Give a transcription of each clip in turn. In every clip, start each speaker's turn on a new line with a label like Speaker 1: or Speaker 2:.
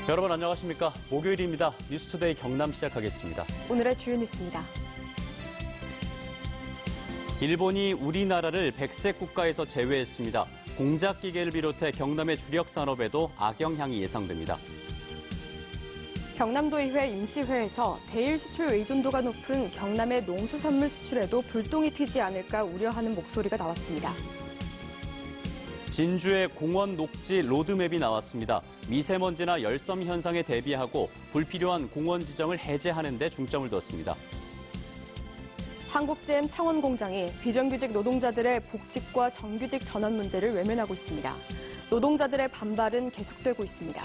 Speaker 1: 여러분 안녕하십니까? 목요일입니다. 뉴스투데이 경남 시작하겠습니다.
Speaker 2: 오늘의 주요 뉴스입니다.
Speaker 1: 일본이 우리나라를 백색 국가에서 제외했습니다. 공작기계를 비롯해 경남의 주력 산업에도 악영향이 예상됩니다.
Speaker 2: 경남도의회 임시회에서 대일 수출 의존도가 높은 경남의 농수산물 수출에도 불똥이 튀지 않을까 우려하는 목소리가 나왔습니다.
Speaker 1: 진주의 공원 녹지 로드맵이 나왔습니다. 미세먼지나 열섬 현상에 대비하고 불필요한 공원 지정을 해제하는 데 중점을 뒀습니다.
Speaker 2: 한국GM 창원공장이 비정규직 노동자들의 복직과 정규직 전환 문제를 외면하고 있습니다. 노동자들의 반발은 계속되고 있습니다.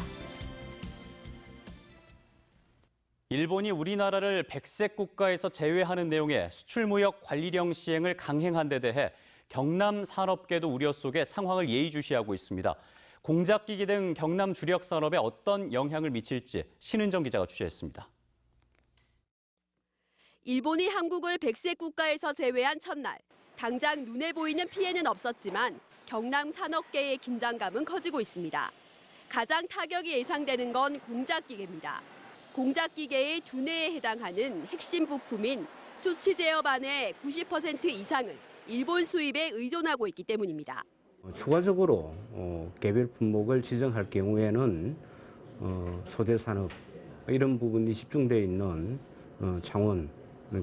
Speaker 1: 일본이 우리나라를 백색 국가에서 제외하는 내용의 수출무역 관리령 시행을 강행한 데 대해 경남 산업계도 우려 속에 상황을 예의주시하고 있습니다. 공작기기 등 경남 주력 산업에 어떤 영향을 미칠지 신은정 기자가 취재했습니다.
Speaker 3: 일본이 한국을 백색 국가에서 제외한 첫날, 당장 눈에 보이는 피해는 없었지만 경남 산업계의 긴장감은 커지고 있습니다. 가장 타격이 예상되는 건 공작기계입니다. 공작기계의 두뇌에 해당하는 핵심 부품인 수치 제어반의 90% 이상을 일본 수입에 의존하고 있기 때문입니다.
Speaker 4: 추가적으로 개별 품목을 지정할 경우에는 소재 산업 이런 부분이 집중되어 있는 창원,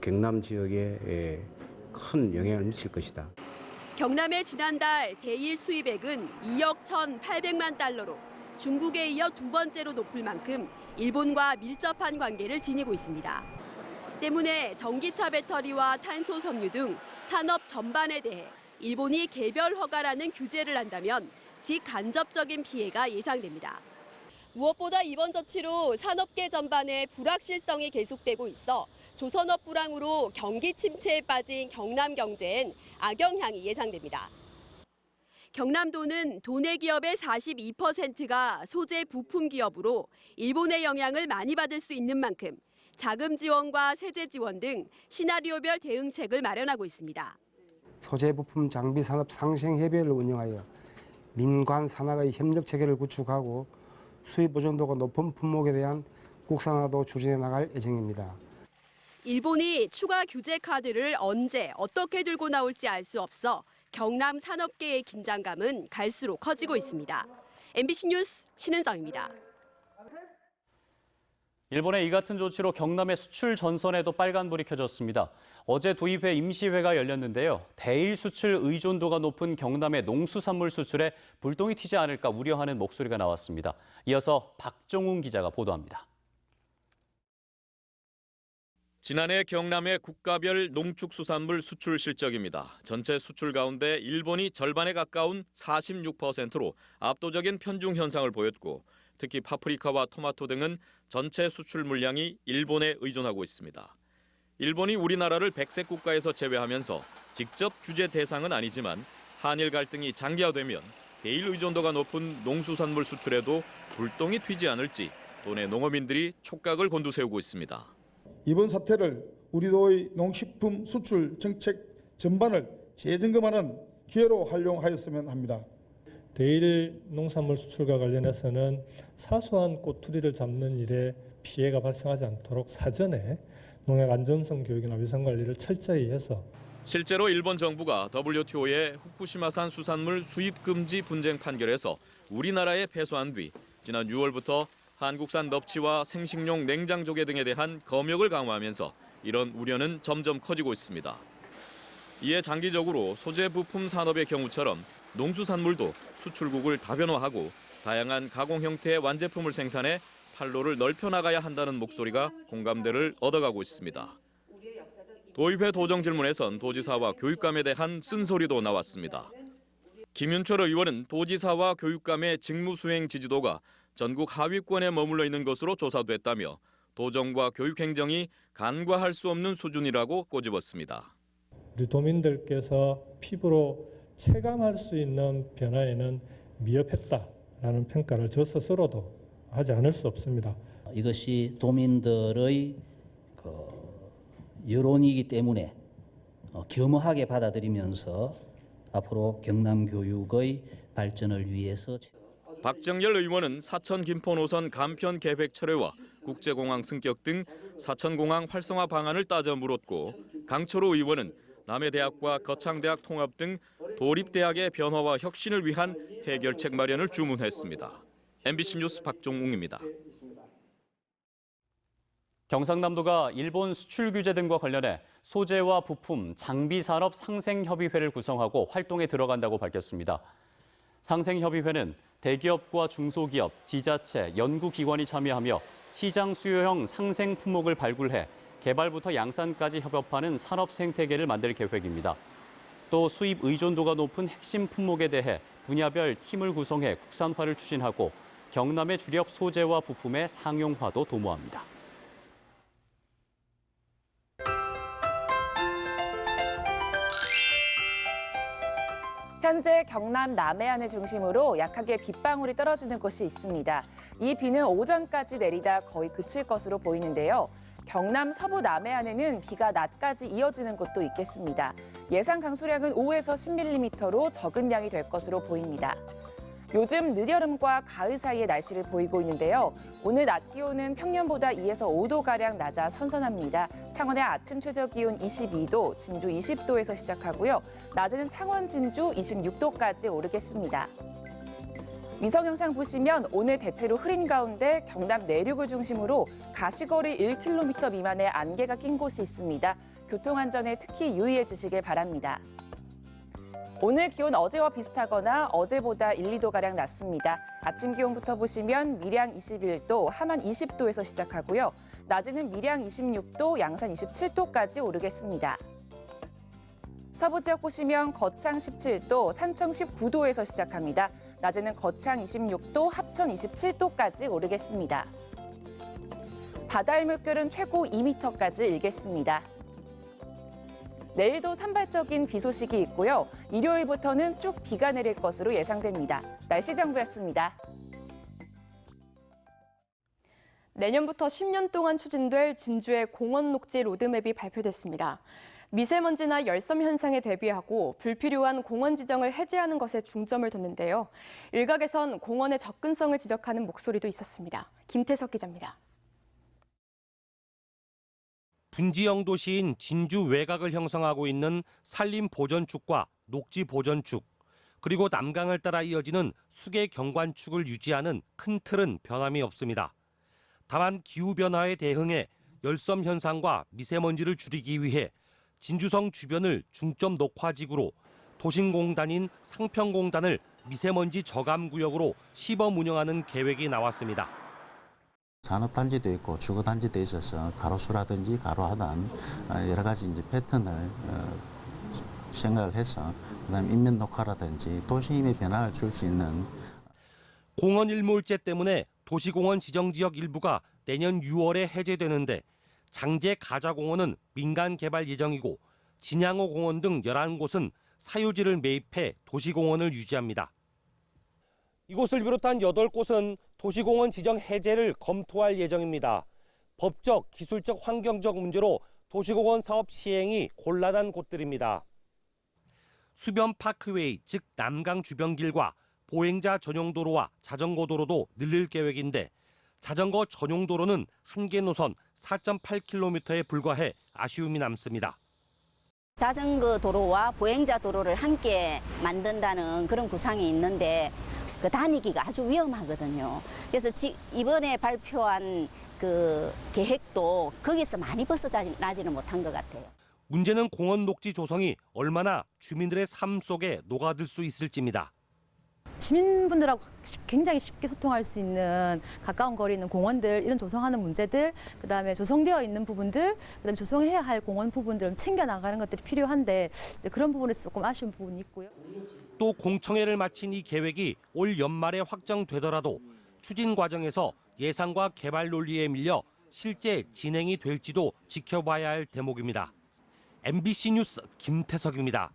Speaker 4: 경남 지역에 큰 영향을 미칠 것이다.
Speaker 3: 경남의 지난달 대일 수입액은 2억 1,800만 달러로 중국에 이어 두 번째로 높을 만큼 일본과 밀접한 관계를 지니고 있습니다. 때문에 전기차 배터리와 탄소 섬유 등 산업 전반에 대해 일본이 개별 허가라는 규제를 한다면 직간접적인 피해가 예상됩니다. 무엇보다 이번 조치로 산업계 전반의 불확실성이 계속되고 있어 조선업 불황으로 경기 침체에 빠진 경남 경제엔 악영향이 예상됩니다. 경남도는 도내 기업의 42%가 소재 부품 기업으로 일본의 영향을 많이 받을 수 있는 만큼 자금 지원과 세제 지원 등 시나리오별 대응책을 마련하고 있습니다.
Speaker 5: 소재 부품 장비 산업 상생 협의회를 운영하여 민관 산학의 협력 체계를 구축하고 수입 의존도가 높은 품목에 대한 국산화도 추진해 나갈 예정입니다.
Speaker 3: 일본이 추가 규제 카드를 언제 어떻게 들고 나올지 알 수 없어 경남 산업계의 긴장감은 갈수록 커지고 있습니다. MBC 뉴스 신은정입니다.
Speaker 1: 일본의 이 같은 조치로 경남의 수출 전선에도 빨간불이 켜졌습니다. 어제 도의회 임시회가 열렸는데요. 대일 수출 의존도가 높은 경남의 농수산물 수출에 불똥이 튀지 않을까 우려하는 목소리가 나왔습니다. 이어서 박종훈 기자가 보도합니다.
Speaker 6: 지난해 경남의 국가별 농축수산물 수출 실적입니다. 전체 수출 가운데 일본이 절반에 가까운 46%로 압도적인 편중 현상을 보였고 특히 파프리카와 토마토 등은 전체 수출 물량이 일본에 의존하고 있습니다. 일본이 우리나라를 백색 국가에서 제외하면서 직접 규제 대상은 아니지만 한일 갈등이 장기화되면 대일 의존도가 높은 농수산물 수출에도 불똥이 튀지 않을지 도내 농어민들이 촉각을 곤두세우고 있습니다.
Speaker 7: 이번 사태를 우리도의 농식품 수출 정책 전반을 재점검하는 기회로 활용하였으면 합니다.
Speaker 8: 대일 농산물 수출과 관련해서는 사소한 꼬투리를 잡는 일에 피해가 발생하지 않도록 사전에 농약 안전성 교육이나 위생 관리를 철저히 해서
Speaker 6: 실제로 일본 정부가 WTO의 후쿠시마산 수산물 수입 금지 분쟁 판결에서 우리나라에 패소한 뒤 지난 6월부터 한국산 넙치와 생식용 냉장 조개 등에 대한 검역을 강화하면서 이런 우려는 점점 커지고 있습니다. 이에 장기적으로 소재 부품 산업의 경우처럼 농수산물도 수출국을 다변화하고 다양한 가공 형태의 완제품을 생산해 판로를 넓혀 나가야 한다는 목소리가 공감대를 얻어가고 있습니다. 도의회 도정질문에선 도지사와 교육감에 대한 쓴소리도 나왔습니다. 김윤철 의원은 도지사와 교육감의 직무 수행 지지도가 전국 하위권에 머물러 있는 것으로 조사됐다며 도정과 교육행정이 간과할 수 없는 수준이라고 꼬집었습니다.
Speaker 8: 우리 도민들께서 피부로 체감할 수 있는 변화에는 미흡했다라는 평가를 저 스스로도 하지 않을 수 없습니다.
Speaker 9: 이것이 도민들의 여론이기 때문에 겸허하게 받아들이면서 앞으로 경남 교육의 발전을 위해서
Speaker 6: 박정열 의원은 사천 김포 노선 간편 계획 철회와 국제공항 승격 등 사천공항 활성화 방안을 따져 물었고 강철호 의원은 남해대학과 거창대학 통합 등 도립대학의 변화와 혁신을 위한 해결책 마련을 주문했습니다. MBC 뉴스 박종웅입니다.
Speaker 1: 경상남도가 일본 수출 규제 등과 관련해 소재와 부품, 장비 산업 상생협의회를 구성하고 활동에 들어간다고 밝혔습니다. 상생협의회는 대기업과 중소기업, 지자체, 연구기관이 참여하며 시장 수요형 상생 품목을 발굴해 개발부터 양산까지 협업하는 산업 생태계를 만들 계획입니다. 또 수입 의존도가 높은 핵심 품목에 대해 분야별 팀을 구성해 국산화를 추진하고 경남의 주력 소재와 부품의 상용화도 도모합니다.
Speaker 10: 현재 경남 남해안을 중심으로 약하게 빗방울이 떨어지는 곳이 있습니다. 이 비는 오전까지 내리다 거의 그칠 것으로 보이는데요. 경남 서부 남해안에는 비가 낮까지 이어지는 곳도 있겠습니다. 예상 강수량은 5에서 10mm로 적은 양이 될 것으로 보입니다. 요즘 늦여름과 가을 사이의 날씨를 보이고 있는데요. 오늘 낮 기온은 평년보다 2에서 5도가량 낮아 선선합니다. 창원의 아침 최저 기온 22도, 진주 20도에서 시작하고요. 낮에는 창원, 진주 26도까지 오르겠습니다. 위성 영상 보시면 오늘 대체로 흐린 가운데 경남 내륙을 중심으로 가시거리 1km 미만의 안개가 낀 곳이 있습니다. 교통안전에 특히 유의해 주시길 바랍니다. 오늘 기온 어제와 비슷하거나 어제보다 1, 2도가량 낮습니다. 아침 기온부터 보시면 밀양 21도, 함안 20도에서 시작하고요. 낮에는 밀양 26도, 양산 27도까지 오르겠습니다. 서부 지역 보시면 거창 17도, 산청 19도에서 시작합니다. 낮에는 거창 26도, 합천 27도까지 오르겠습니다. 바다의 물결은 최고 2m까지 일겠습니다. 내일도 산발적인 비 소식이 있고요. 일요일부터는 쭉 비가 내릴 것으로 예상됩니다. 날씨 정보였습니다.
Speaker 2: 내년부터 10년 동안 추진될 진주의 공원 녹지 로드맵이 발표됐습니다. 미세먼지나 열섬 현상에 대비하고 불필요한 공원 지정을 해제하는 것에 중점을 뒀는데요. 일각에선 공원의 접근성을 지적하는 목소리도 있었습니다. 김태석 기자입니다.
Speaker 11: 분지형 도시인 진주 외곽을 형성하고 있는 산림보전축과 녹지보전축, 그리고 남강을 따라 이어지는 수계 경관축을 유지하는 큰 틀은 변함이 없습니다. 다만 기후변화에 대응해 열섬 현상과 미세먼지를 줄이기 위해 진주성 주변을 중점 녹화지구로 도심공단인 상평공단을 미세먼지 저감구역으로 시범 운영하는 계획이 나왔습니다.
Speaker 12: 산업단지도 있고 주거단지도 있어서 가로수라든지 가로하단 여러 가지 이제 패턴을 생각을 해서 그다음에 인면 녹화라든지 도심의 변화를 줄 수 있는
Speaker 11: 공원 일몰제 때문에 도시공원 지정지역 일부가 내년 6월에 해제되는데 장제 가좌공원은 민간 개발 예정이고 진양호 공원 등 11곳은 사유지를 매입해 도시공원을 유지합니다. 이곳을 비롯한 8곳은 도시공원 지정 해제를 검토할 예정입니다. 법적, 기술적, 환경적 문제로 도시공원 사업 시행이 곤란한 곳들입니다. 수변 파크웨이, 즉 남강 주변길과 보행자 전용 도로와 자전거 도로도 늘릴 계획인데 자전거 전용 도로는 한 개 노선 4.8km에 불과해 아쉬움이 남습니다.
Speaker 13: 자전거 도로와 보행자 도로를 함께 만든다는 그런 구상이 있는데 그 다니기가 아주 위험하거든요. 그래서 이번에 발표한 그 계획도 거기서 많이 벗어나지는 못한 것 같아요.
Speaker 11: 문제는 공원 녹지 조성이 얼마나 주민들의 삶 속에 녹아들 수 있을지입니다.
Speaker 14: 시민분들하고 굉장히 쉽게 소통할 수 있는 가까운 거리에 있는 공원들, 이런 조성하는 문제들, 그다음에 조성되어 있는 부분들, 그다음에 조성해야 할 공원 부분들을 챙겨나가는 것들이 필요한데 그런 부분에서 조금 아쉬운 부분이 있고요.
Speaker 11: 또 공청회를 마친 이 계획이 올 연말에 확정되더라도 추진 과정에서 예산과 개발 논리에 밀려 실제 진행이 될지도 지켜봐야 할 대목입니다. MBC 뉴스 김태석입니다.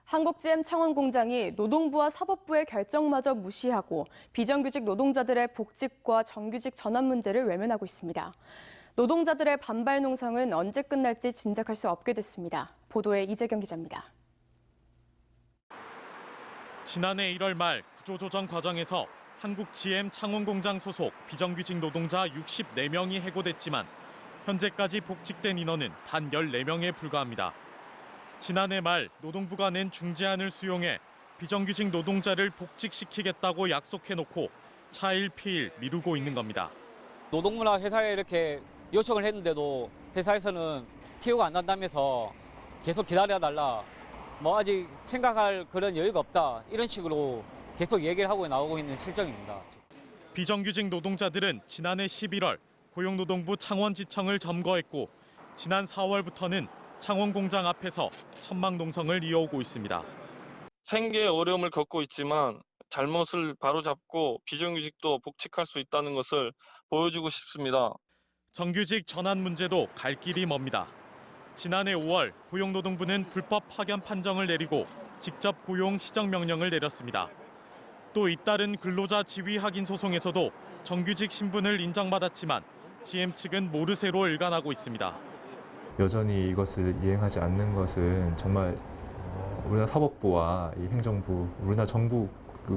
Speaker 2: 한국GM 창원공장이 노동부와 사법부의 결정마저 무시하고 비정규직 노동자들의 복직과 정규직 전환 문제를 외면하고 있습니다. 노동자들의 반발 농성은 언제 끝날지 짐작할 수 없게 됐습니다. 보도에 이재경 기자입니다.
Speaker 6: 지난해 1월 말 구조조정 과정에서 한국 GM 창원공장 소속 비정규직 노동자 64명이 해고됐지만 현재까지 복직된 인원은 단 14명에 불과합니다. 지난해 말 노동부가 낸 중재안을 수용해 비정규직 노동자를 복직시키겠다고 약속해놓고 차일피일 미루고 있는 겁니다.
Speaker 15: 노동부나 회사에 이렇게 요청을 했는데도 회사에서는 티오가 안 난다면서 계속 기다려달라. 아직 생각할 그런 여유가 없다. 이런 식으로 계속 얘기를 하고 나오고 있는 실정입니다.
Speaker 6: 비정규직 노동자들은 지난해 11월 고용노동부 창원지청을 점거했고 지난 4월부터는 창원공장 앞에서 천막농성을 이어오고 있습니다.
Speaker 16: 생계의 어려움을 겪고 있지만 잘못을 바로잡고 비정규직도 복직할 수 있다는 것을 보여주고 싶습니다.
Speaker 6: 정규직 전환 문제도 갈 길이 멉니다. 지난해 5월 고용노동부는 불법 파견 판정을 내리고 직접 고용 시정 명령을 내렸습니다. 또 잇따른 근로자 지위 확인 소송에서도 정규직 신분을 인정받았지만 GM 측은 모르쇠로 일관하고 있습니다.
Speaker 17: 여전히 이것을 이행하지 않는 것은 정말 우리나라 사법부와 이 행정부, 우리나라 정부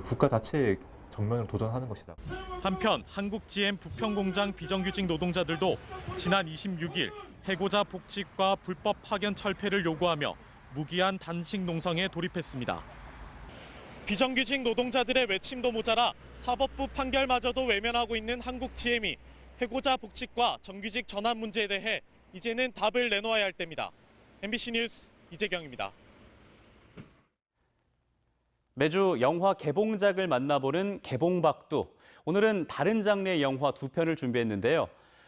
Speaker 17: 국가 자체의 정면으로 도전하는 것이다.
Speaker 6: 한편 한국 GM 부평공장 비정규직 노동자들도 지난 26일 해고자 복직과 불법 파견 철폐를 요구하며 무기한 단식 농성에 돌입했습니다. 비정규직 노동자들의 외침도 모자라 사법부 판결마저도 외면하고 있는 한국 GM이 해고자 복직과 정규직 전환 문제에 대해 이제는 답을 내놓아야 할 때입니다. MBC 뉴스 이재경입니다.
Speaker 1: 매주 영화 개봉작을 만나보는 개봉박두. 오늘은 다른 장르의 영화 2편을 준비했는데요.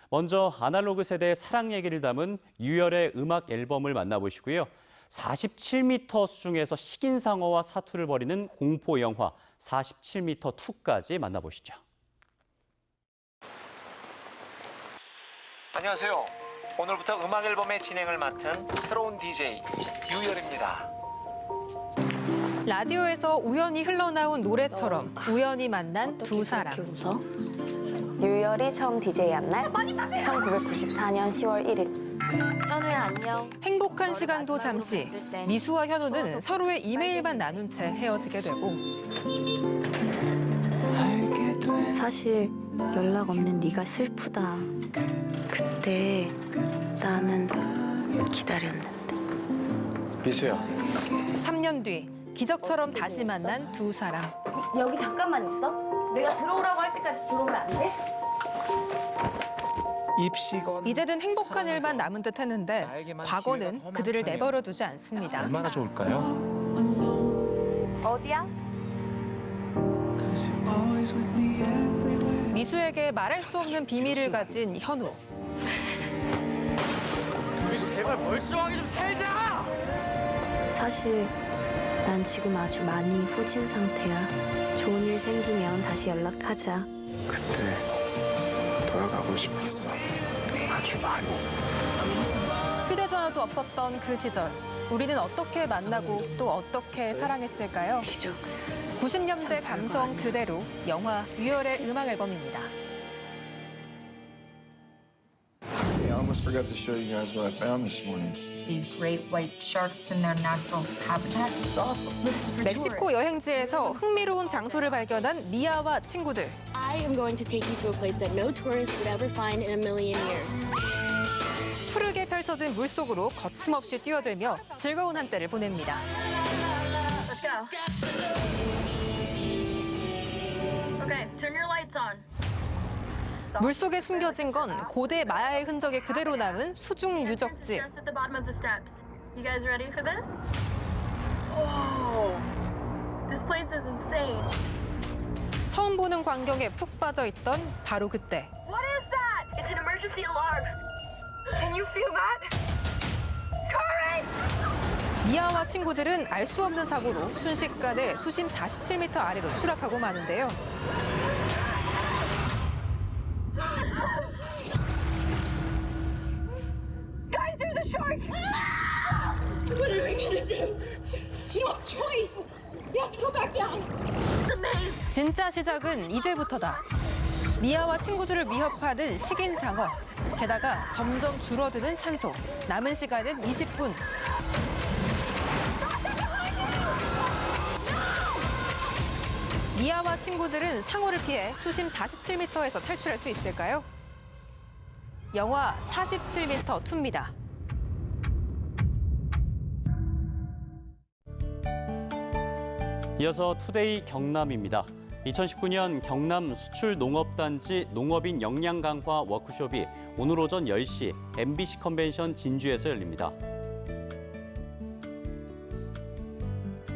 Speaker 1: 먼저 아날로그 세대의 사랑 얘기를 담은 유열의 음악 앨범을 만나보시고요. 47m 수중에서 식인상어와 사투를 벌이는 공포 영화 47m 2까지 만나보시죠.
Speaker 18: 안녕하세요. 오늘부터 음악 앨범의 진행을 맡은 새로운 DJ 유열입니다.
Speaker 19: 라디오에서 우연히 흘러나온 노래처럼 우연히 만난 두 사람.
Speaker 20: 유열이 처음 DJ한 날 1994년 10월 1일. 현우야 안녕.
Speaker 19: 행복한 시간도 잠시. 미수와 현우는 서로의 이메일만 나눈 채 헤어지게 되고.
Speaker 20: 사실 연락 없는 네가 슬프다. 그때 나는 기다렸는데.
Speaker 18: 미수야.
Speaker 19: 3년 뒤 기적처럼 다시 만난 두 사람.
Speaker 20: 여기 잠깐만 있어. 내가 들어오라고 할 때까지 들어오면 안 돼?
Speaker 18: 입시건.
Speaker 19: 이제는 행복한 일만 남은 듯 했는데 과거는 그들을 내버려 두지 않습니다.
Speaker 18: 얼마나 좋을까요?
Speaker 20: 어디야?
Speaker 19: 미수에게 말할 수 없는 비밀을 가진 현우.
Speaker 15: 제발 멀쩡하게 좀 살자!
Speaker 20: 사실 난 지금 아주 많이 후진 상태야. 좋은 일 생기면 다시 연락하자.
Speaker 18: 그때 돌아가고 싶었어. 아주 많이.
Speaker 19: 휴대전화도 없었던 그 시절. 우리는 어떻게 만나고 또 어떻게 사랑했을까요? 90년대 감성 그대로 영화 유열의 음악 앨범입니다.
Speaker 21: I almost forgot to show you guys what I found this morning.
Speaker 22: See great white sharks in their natural habitat. It's awesome. This is for
Speaker 19: 멕시코 여행지에서 흥미로운 장소를 발견한 미아와 친구들.
Speaker 23: I am going to take you to a place that no tourist would ever find in a million years.
Speaker 19: 푸르게 펼쳐진 물속으로 거침없이 뛰어들며 즐거운 한때를 보냅니다.
Speaker 22: Let's go. Okay, turn your lights on.
Speaker 19: 물속에 숨겨진 건 고대 마야의 흔적이 그대로 남은 수중 유적지.
Speaker 22: Just at the bottom of the steps. You guys ready for this? Oh, this place is insane.
Speaker 19: 처음 보는 광경에 푹 빠져 있던 바로 그때.
Speaker 22: What is that? It's an emergency alarm. Can you feel that? Corey!
Speaker 19: 미아와 친구들은 알 수 없는 사고로 순식간에 수심 47m 아래로 추락하고 마는데요.
Speaker 22: Guys, there's a shark!
Speaker 23: What are we gonna do? You don't have choice. We have to go back down.
Speaker 19: 진짜 시작은 이제부터다. 미아와 친구들을 위협하는 식인상어. 게다가 점점 줄어드는 산소. 남은 시간은 20분. 미아와 친구들은 상호를 피해 수심 47m에서 탈출할 수 있을까요? 영하 47m2입니다.
Speaker 1: 이어서 투데이 경남입니다. 2019년 경남 수출농업단지 농업인 역량 강화 워크숍이 오늘 오전 10시 MBC 컨벤션 진주에서 열립니다.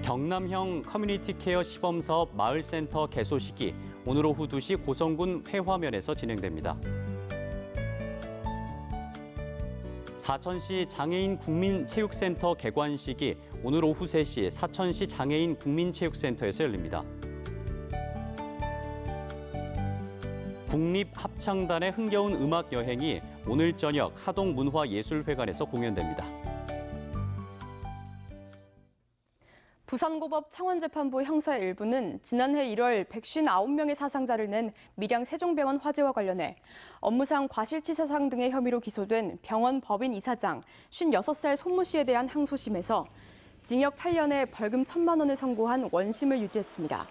Speaker 1: 경남형 커뮤니티 케어 시범사업 마을센터 개소식이 오늘 오후 2시 고성군 회화면에서 진행됩니다. 사천시 장애인 국민체육센터 개관식이 오늘 오후 3시 사천시 장애인 국민체육센터에서 열립니다. 국립합창단의 흥겨운 음악 여행이 오늘 저녁 하동문화예술회관에서 공연됩니다.
Speaker 2: 부산고법 창원재판부 형사 1부는 지난해 1월 159명의 사상자를 낸 밀양 세종병원 화재와 관련해 업무상 과실치사상 등의 혐의로 기소된 병원 법인 이사장 56살 손모 씨에 대한 항소심에서 징역 8년에 벌금 1,000만 원을 선고한 원심을 유지했습니다.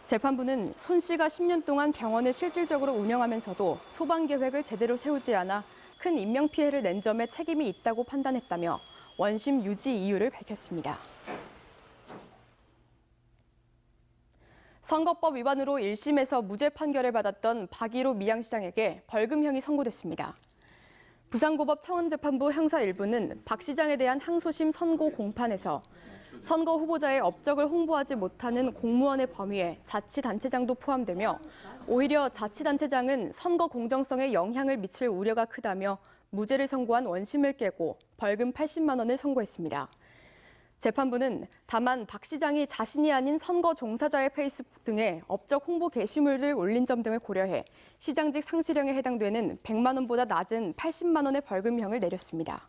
Speaker 2: 재판부는 손 씨가 10년 동안 병원을 실질적으로 운영하면서도 소방 계획을 제대로 세우지 않아 큰 인명피해를 낸 점에 책임이 있다고 판단했다며 원심 유지 이유를 밝혔습니다. 선거법 위반으로 1심에서 무죄 판결을 받았던 박일호 밀양시장에게 벌금형이 선고됐습니다. 부산고법 창원재판부 형사 1부는 박 시장에 대한 항소심 선고 공판에서 선거 후보자의 업적을 홍보하지 못하는 공무원의 범위에 자치단체장도 포함되며 오히려 자치단체장은 선거 공정성에 영향을 미칠 우려가 크다며 무죄를 선고한 원심을 깨고 벌금 80만 원을 선고했습니다. 재판부는 다만 박 시장이 자신이 아닌 선거 종사자의 페이스북 등에 업적 홍보 게시물을 올린 점 등을 고려해 시장직 상실형에 해당되는 100만 원보다 낮은 80만 원의 벌금형을 내렸습니다.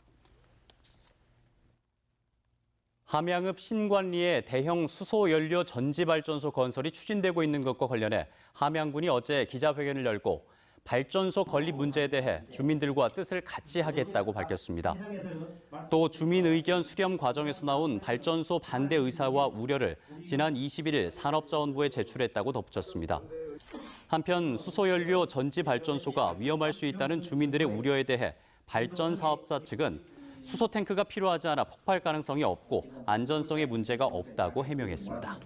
Speaker 1: 함양읍 신관리에 대형 수소연료 전지발전소 건설이 추진되고 있는 것과 관련해 함양군이 어제 기자회견을 열고 발전소 건립 문제에 대해 주민들과 뜻을 같이 하겠다고 밝혔습니다. 또 주민 의견 수렴 과정에서 나온 발전소 반대 의사와 우려를 지난 21일 산업자원부에 제출했다고 덧붙였습니다. 한편 수소연료 전지발전소가 위험할 수 있다는 주민들의 우려에 대해 발전 사업사 측은 수소 탱크가 필요하지 않아 폭발 가능성이 없고 안전성에 문제가 없다고 해명했습니다.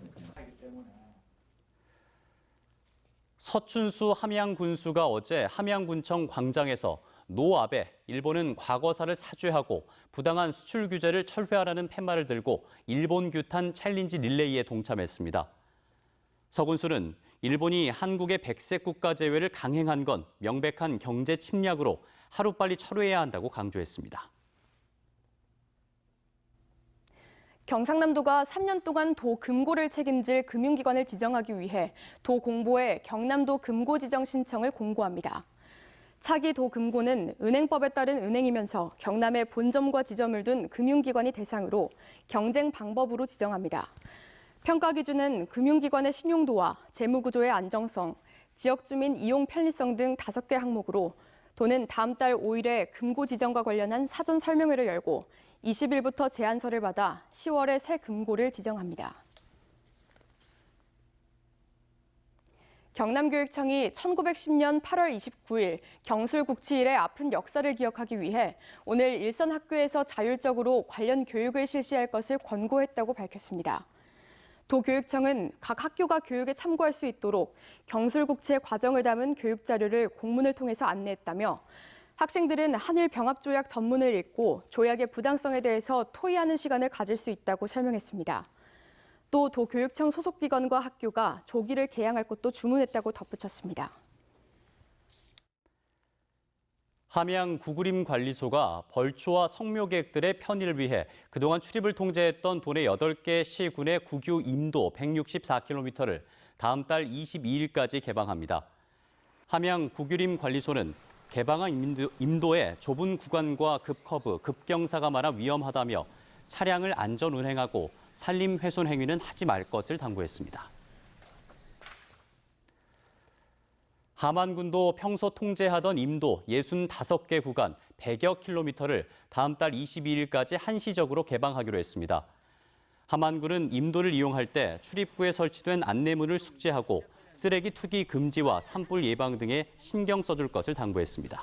Speaker 1: 서춘수 함양군수가 어제 함양군청 광장에서 노 아베 일본은 과거사를 사죄하고 부당한 수출 규제를 철회하라는 팻말을 들고 일본 규탄 챌린지 릴레이에 동참했습니다. 서 군수는 일본이 한국의 백색 국가 제외를 강행한 건 명백한 경제 침략으로 하루빨리 철회해야 한다고 강조했습니다.
Speaker 2: 경상남도가 3년 동안 도 금고를 책임질 금융기관을 지정하기 위해 도 공보에 경남도 금고 지정 신청을 공고합니다. 차기 도 금고는 은행법에 따른 은행이면서 경남에 본점과 지점을 둔 금융기관이 대상으로 경쟁 방법으로 지정합니다. 평가 기준은 금융기관의 신용도와 재무구조의 안정성, 지역주민 이용 편리성 등 5개 항목으로 도는 다음 달 5일에 금고 지정과 관련한 사전 설명회를 열고 20일부터 제안서를 받아 10월에 새 금고를 지정합니다. 경남교육청이 1910년 8월 29일 경술국치일의 아픈 역사를 기억하기 위해 오늘 일선 학교에서 자율적으로 관련 교육을 실시할 것을 권고했다고 밝혔습니다. 도교육청은 각 학교가 교육에 참고할 수 있도록 경술국치의 과정을 담은 교육 자료를 공문을 통해서 안내했다며 학생들은 한일 병합조약 전문을 읽고 조약의 부당성에 대해서 토의하는 시간을 가질 수 있다고 설명했습니다. 또 도교육청 소속기관과 학교가 조기를 개양할 것도 주문했다고 덧붙였습니다.
Speaker 1: 함양 구그림관리소가 벌초와 성묘객들의 편의를 위해 그동안 출입을 통제했던 도내 8개 시군의 국유 임도 164km를 다음 달 22일까지 개방합니다. 함양 구그림관리소는 개방한 임도에 좁은 구간과 급커브, 급경사가 많아 위험하다며 차량을 안전 운행하고 산림 훼손 행위는 하지 말 것을 당부했습니다. 함안군도 평소 통제하던 임도 65개 구간 100여 킬로미터를 다음 달 22일까지 한시적으로 개방하기로 했습니다. 함안군은 임도를 이용할 때 출입구에 설치된 안내문을 숙지하고 쓰레기 투기 금지와 산불 예방 등에 신경 써줄 것을 당부했습니다.